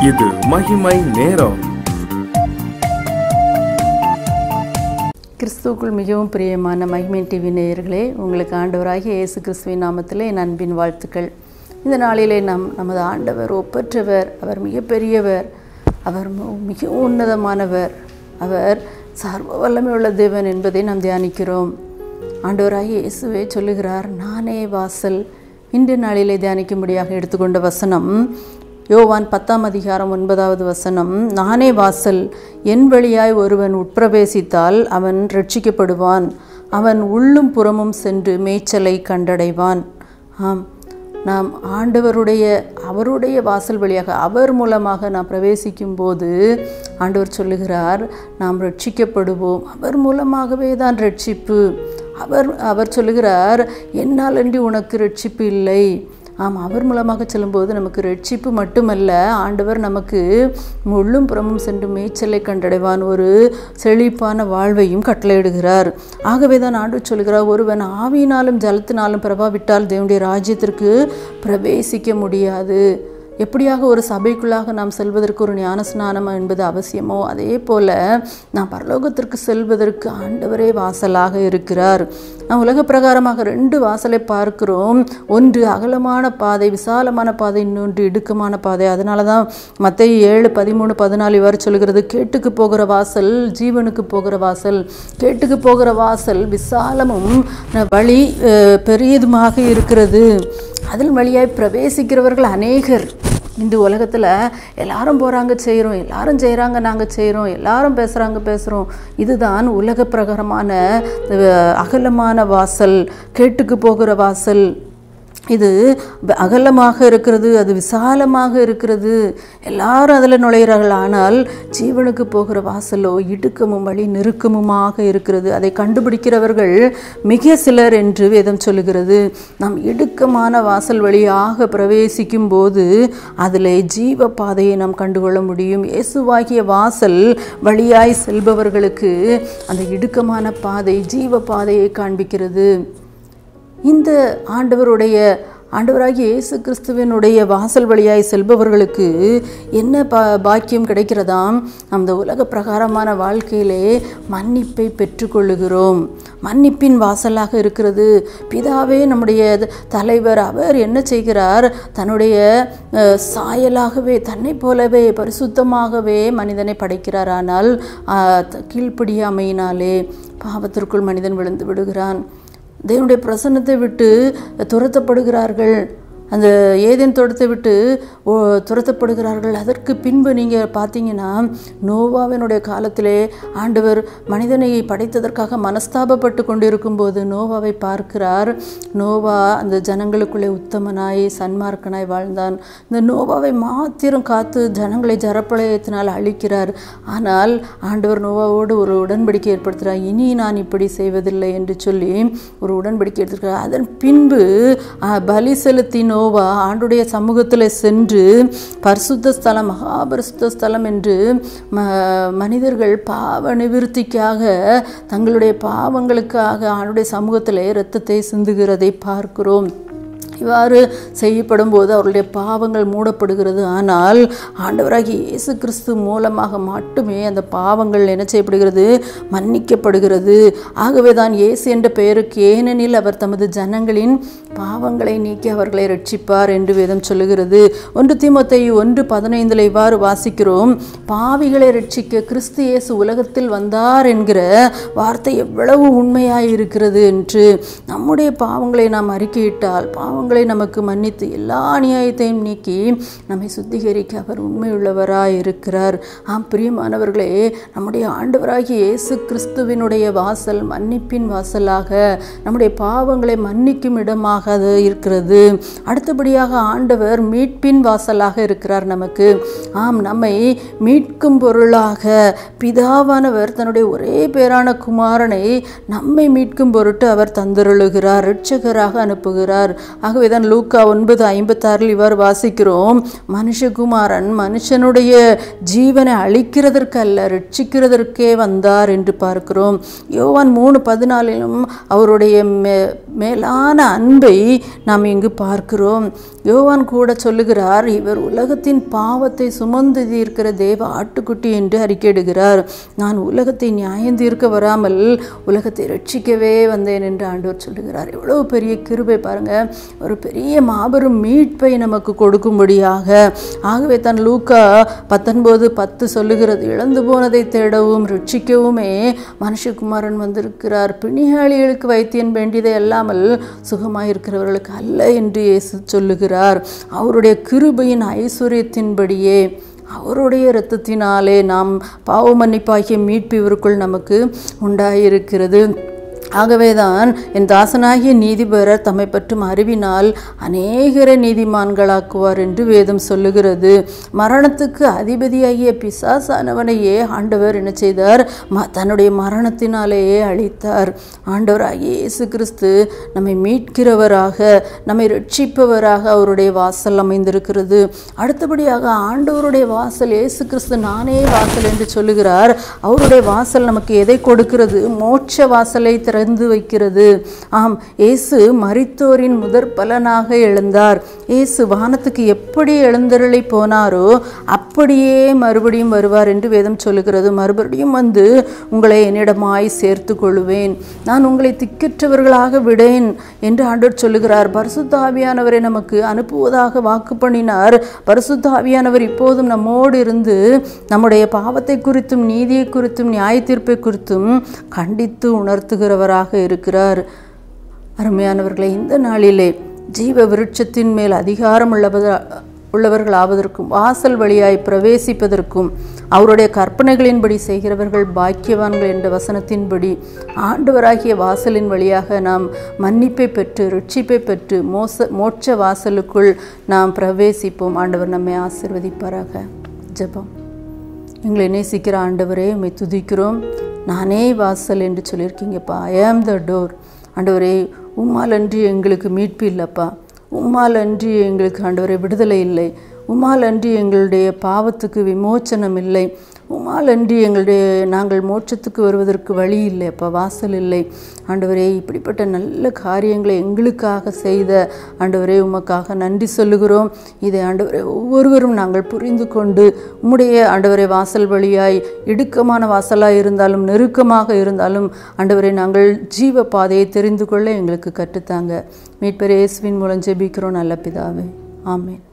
இது மகிமை நேரம். கிறிஸ்துவுக்குள் மிகவும் பிரியமான மகிமை டிவி நேயர்களே, உங்களுக்கு ஆண்டவராகிய இயேசு கிறிஸ்துவின் நாமத்திலே என் அன்பின் வாழ்த்துக்கள். இந்த நாளிலே நமது ஆண்டவர் ஒப்பற்றவர், அவர் மிகப்பெரியவர், அவர் மிக உன்னதமானவர், அவர் சர்வ வல்லமை உள்ள தேவன் என்பதை நாம் தியானிக்கிறோம். ஆண்டவராகிய இயேசுவே சொல்லுகிறார், நானே வாசல். இன்று நாளிலே தியானிக்கும்படியாக எடுத்துக்கொண்ட வசனம் யோவான் 10ஆம் அதிகாரம் 9வது வசனம். நானே வாசல், என் வழியாய் ஒருவன் உட்பிரவேசித்தால் அவன் ரட்சிக்கப்படுவான், அவன் உள்ளும் புறமும் சென்று மேய்ச்சலை கண்டடைவான். ஆம், நாம் அவருடைய வாசல் வழியாக, அவர் மூலமாக நாம் பிரவேசிக்கும் போது ஆண்டவர் சொல்லுகிறார், நாம் ரட்சிக்கப்படுவோம். அவர் மூலமாகவே தான் ரட்சிப்பு. அவர் சொல்லுகிறார், என்னால் அன்றி உனக்கு ரட்சிப்பு இல்லை. அவர் மூலமாக செல்லும்போது நமக்கு ரட்சிப்பு மட்டுமல்ல, ஆண்டவர் நமக்கு உள்ளும் புறமும் சென்று மேய்ச்சலை கண்டடைவான், ஒரு செழிப்பான வாழ்வையும் கட்டளையிடுகிறார். ஆகவே தான் ஆண்டவர் சொல்கிறார், ஒருவன் ஆவியினாலும் ஜலத்தினாலும் பிரபாவிட்டால் தேவனுடைய ராஜ்யத்திற்கு பிரவேசிக்க முடியாது. எப்படியாக ஒரு சபைக்குள்ளாக நாம் செல்வதற்கு ஒரு ஞான ஸ்நானம் என்பது அவசியமோ, அதே போல நாம் பரலோகத்திற்கு செல்வதற்கு ஆண்டவரே வாசலாக இருக்கிறார். நாம் உலக பிரகாரமாக 2 வாசலை பார்க்கிறோம். ஒன்று அகலமான பாதை, விசாலமான பாதை, இன்னொன்று இடுக்கமான பாதை. அதனால தான் மத்தேயு 7:13-14 இவ்வாறு சொல்கிறது, கேட்டுக்கு போகிற வாசல் ஜீவனுக்கு போகிற வாசல். கேட்டுக்கு போகிற வாசல் விசாலமும் வழி பெரியதுமாக இருக்கிறது. அதில் வழியாய் பிரவேசிக்கிறவர்கள் அநேகர். இந்த உலகத்தில் எல்லாரும் போகிறாங்க, செய்கிறோம், எல்லாரும் செய்கிறாங்க, நாங்கள் செய்கிறோம், எல்லாரும் பேசுகிறோம். இதுதான் உலக பிரகாரமான அகலமான வாசல், கேட்டுக்கு போகிற வாசல். இது அகலமாக இருக்கிறது, அது விசாலமாக இருக்கிறது, எல்லாரும் அதில் நுழைகிறார்கள். ஆனால் ஜீவனுக்கு போகிற வாசலோ இடுக்கமும் வழி நெருக்கமுமாக இருக்கிறது. அதை கண்டுபிடிக்கிறவர்கள் மிக சிலர் என்று வேதம் சொல்லுகிறது. நாம் இடுக்கமான வாசல் வழியாக பிரவேசிக்கும் போது அதில் ஜீவ பாதையை நாம் கண்டுகொள்ள முடியும். இயேசுவாகிய வாசல் வழியாய் செல்பவர்களுக்கு அந்த இடுக்கமான பாதை ஜீவ பாதையை காண்பிக்கிறது. இந்த ஆண்டவராகிய இயேசு கிறிஸ்துவினுடைய வாசல் வழியாய் செல்பவர்களுக்கு என்ன பாக்கியம் கிடைக்கிறதாம்? அந்த உலக பிரகாரமான வாழ்க்கையிலே மன்னிப்பை பெற்றுக்கொள்ளுகிறோம். மன்னிப்பின் வாசலாக இருக்கிறது. பிதாவே நம்முடைய தலைவர், அவர் என்ன செய்கிறார்? தன்னுடைய சாயலாகவே, தன்னை போலவே பரிசுத்தமாகவே மனிதனை படைக்கிறார். ஆனால் கீழ்ப்படியாமையினாலே பாவத்திற்குள் மனிதன் விழுந்து விடுகிறான். தேவனுடைய பிரசன்னத்தை விட்டு துரத்தப்படுகிறார்கள். அந்த ஏதேன் தோட்டத்தை விட்டு துரத்தப்படுகிறார்கள். அதற்கு பின்பு நீங்கள் பார்த்தீங்கன்னா, நோவாவினுடைய காலத்திலே ஆண்டவர் மனிதனை படைத்ததற்காக மனஸ்தாபப்பட்டு கொண்டிருக்கும் போது நோவாவை பார்க்கிறார். நோவா அந்த ஜனங்களுக்குள்ளே உத்தமனாய் சன்மார்க்கனாய் வாழ்ந்தான். இந்த நோவாவை மாத்திரம் காத்து ஜனங்களை ஜலப்பிரளயத்தினால் அழிக்கிறார். ஆனால் ஆண்டவர் நோவாவோடு ஒரு உடன்படிக்கை ஏற்படுத்துகிறார். இனி நான் இப்படி செய்வதில்லை என்று சொல்லி ஒரு உடன்படிக்கை எடுத்திருக்கிறார். அதன் பின்பு பலி செலுத்தி நோவா ஆண்டுடைய சமூகத்தில் சென்று பரிசுத்த ஸ்தலம், மகாபரிசுத்த ஸ்தலம் என்று மனிதர்கள் பாவ நிவிருத்திக்காக, தங்களுடைய பாவங்களுக்காக ஆண்டுடைய சமூகத்தில் இரத்தத்தை சிந்துகிறதை பார்க்கிறோம். இவ்வாறு செய்யப்படும் போது அவருடைய பாவங்கள் மூடப்படுகிறது. ஆனால் ஆண்டவராகிய இயேசு கிறிஸ்து மூலமாக மட்டுமே அந்த பாவங்கள் என்ன செய்யப்படுகிறது? மன்னிக்கப்படுகிறது. ஆகவே தான் இயேசு என்ற பெயருக்கு, ஏனெனில் அவர் தமது ஜனங்களின் பாவங்களை நீக்கி அவர்களை ரட்சிப்பார் என்று வேதம் சொல்லுகிறது. 1 தீமோத்தேயு 1:15 இவ்வாறு வாசிக்கிறோம், பாவிகளை ரட்சிக்க கிறிஸ்து இயேசு உலகத்தில் வந்தார் என்கிற வார்த்தை எவ்வளவு உண்மையாய் இருக்கிறது என்று. நம்முடைய பாவங்களை நாம் அறிக்கையிட்டால், பாவங்களை நமக்கு மன்னித்து எல்லா அநியாயத்தையும் நீக்கி நம்மை சுத்திகரிக்க அவர் உண்மையுள்ளவராய் இருக்கிறார். பிரியமானவர்களே, நம்முடைய ஆண்டவராகிய இயேசு கிறிஸ்துவினுடைய வாசல் மன்னிப்பின் வாசலாக, நம்முடைய பாவங்களை மன்னிக்கும் இடமாக அது இருக்கிறது. அடுத்தபடியாக ஆண்டவர் மீட்பின் வாசலாக இருக்கிறார் நமக்கு. நம்மை மீட்கும் பொருளாக பிதாவானவர் தன்னுடைய ஒரே பேரான குமாரனை நம்மை மீட்கும் பொருட்டு அவர் தந்தருளுகிறார், இரட்சகராக அனுப்புகிறார். ஆகவே தான் லூக்கா 9:56 இவ்வாறு வாசிக்கிறோம், மனுஷகுமாரன் மனுஷனுடைய ஜீவனை அழிக்கிறதற்கு அல்ல ரட்சிக்கிறதற்கே வந்தார் என்று பார்க்கிறோம். யோவான் 3:14 அவருடைய மேலான அன்பை நாம் இங்கு பார்க்கிறோம். யோவான் கூட சொல்லுகிறார், இவர் உலகத்தின் பாவத்தை சுமந்து தீர்க்கிற தேவ ஆட்டுக்குட்டி என்று அறிக்கையிடுகிறார். நான் உலகத்தை நியாயம் தீர்க்க வராமல் உலகத்தை ரட்சிக்கவே வந்தேன் என்று ஆண்டவர் சொல்லுகிறார். எவ்வளவு பெரிய கிருபை பாருங்க, ஒரு பெரிய மாபெரும் மீட்பை நமக்கு கொடுக்கும்படியாக. ஆகவே தான் லூக்கா 19:10 சொல்லுகிறது, இழந்து போனதை தேடவும் ரட்சிக்கவுமே மனுஷகுமாரன் வந்திருக்கிறார், பிணியாளிகளுக்கு வைத்தியன் வேண்டியதை அல்லாமல் சுகமாயிருக்கிறவர்களுக்கு அல்ல என்று இயேசு சொல்லுகிறார். அவருடைய கிருபையின் ஐஸ்வர்யத்தின்படியே அவருடைய இரத்தத்தினாலே நாம் பாவ மன்னிப்பாகிய மீட்பு இவருக்குள் நமக்கு உண்டாயிருக்கிறது. ஆகவேதான் என் தாசனாகிய நீதிபரர் தம்மை பற்றும் அறிவினால் அநேகரை நீதிமான்களாக்குவார் என்று வேதம் சொல்லுகிறது. மரணத்துக்கு அதிபதியாகிய பிசாசானவனையே ஆண்டவர் என்ன செய்தார்? தன்னுடைய மரணத்தினாலேயே அழித்தார். ஆண்டவராகிய இயேசு கிறிஸ்து நம்மை மீட்கிறவராக, நம்மை ரட்சிப்பவராக அவருடைய வாசல் அமைந்திருக்கிறது. அடுத்தபடியாக ஆண்டவருடைய வாசல், இயேசு கிறிஸ்து நானே வாசல் என்று சொல்லுகிறார். அவருடைய வாசல் நமக்கு எதை கொடுக்கிறது? மோட்ச வாசலை திறந்து வைக்கிறது. ஆம், இயேசு மரித்தோரின் முதற் பலனாக எழுந்தார். இயேசு வானத்துக்கு எப்படி எழுந்தருளி போனாரோ அப்படியே மறுபடியும் வருவார் என்று வேதம் சொல்லுகிறது. மறுபடியும் வந்து உங்களை என்னிடமாய் சேர்த்து கொள்வேன், நான் உங்களை திக்கற்றவர்களாக விடேன் என்று ஆண்டவர் சொல்லுகிறார். பரிசுத்த ஆவியானவரை நமக்கு அனுப்புவதாக வாக்கு பண்ணினார். பரிசுத்த ஆவியானவர் இப்போதும் நம்மோடு இருந்து நம்முடைய பாவத்தை குறித்தும் நீதியை குறித்தும் நியாய தீர்ப்பை குறித்தும் கண்டித்து உணர்த்துகிறவராக இருக்கிறார். அருமையானவர்களை, இந்த நாளிலே ஜீவ விருட்சத்தின் மேல் அதிகாரம் உள்ளவர்களாவதற்கும் வாசல் வழியாய் பிரவேசிப்பதற்கும் அவருடைய கற்பனைகளின்படி செய்கிறவர்கள் பாக்கியவான்கள் என்ற வசனத்தின்படி ஆண்டவராகிய வாசலின் வழியாக நாம் மன்னிப்பை பெற்று ரட்சிப்பை பெற்று மோட்ச வாசலுக்குள் நாம் பிரவேசிப்போம். ஆண்டவர் நம்மை ஆசீர்வதிப்பாராக. ஜெபம். எங்களை நேசிக்கிற ஆண்டவரே, உம்மை துதிக்கிறோம். நானே வாசல் என்று சொல்லியிருக்கீங்கப்பா. ஐ ஆம் த டோர். ஆண்டவரே, உம்மால் அன்றி எங்களுக்கு மீட்பு இல்லைப்பா. உம்மால் அன்றி எங்களுக்கு ஆண்டவரே விடுதலை இல்லை. உம்மால் அன்றி எங்களுடைய பாவத்துக்கு விமோச்சனம் இல்லை. உம்மால் அன்றி நாங்கள் மோட்சத்துக்கு வருவதற்கு வழி இல்லை அப்பா, வாசல் இல்லை. ஆண்டவரே, இப்படிப்பட்ட நல்ல காரியங்களை எங்களுக்காக செய்த ஆண்டவரே உமக்காக நன்றி சொல்லுகிறோம். இதை ஆண்டவரே ஒவ்வொருவரும் நாங்கள் புரிந்து கொண்டு உம்முடைய ஆண்டவரே வாசல் வழியாய் இடுக்கமான வாசலாக இருந்தாலும் நெருக்கமாக இருந்தாலும் ஆண்டவரே நாங்கள் ஜீவ பாதையை தெரிந்து கொள்ள எங்களுக்கு கற்றுத்தாங்க. மீட்பர் இயேசுவின் மூலம் ஜெபிக்கிறோம் நல்ல பிதாவே. ஆமென்.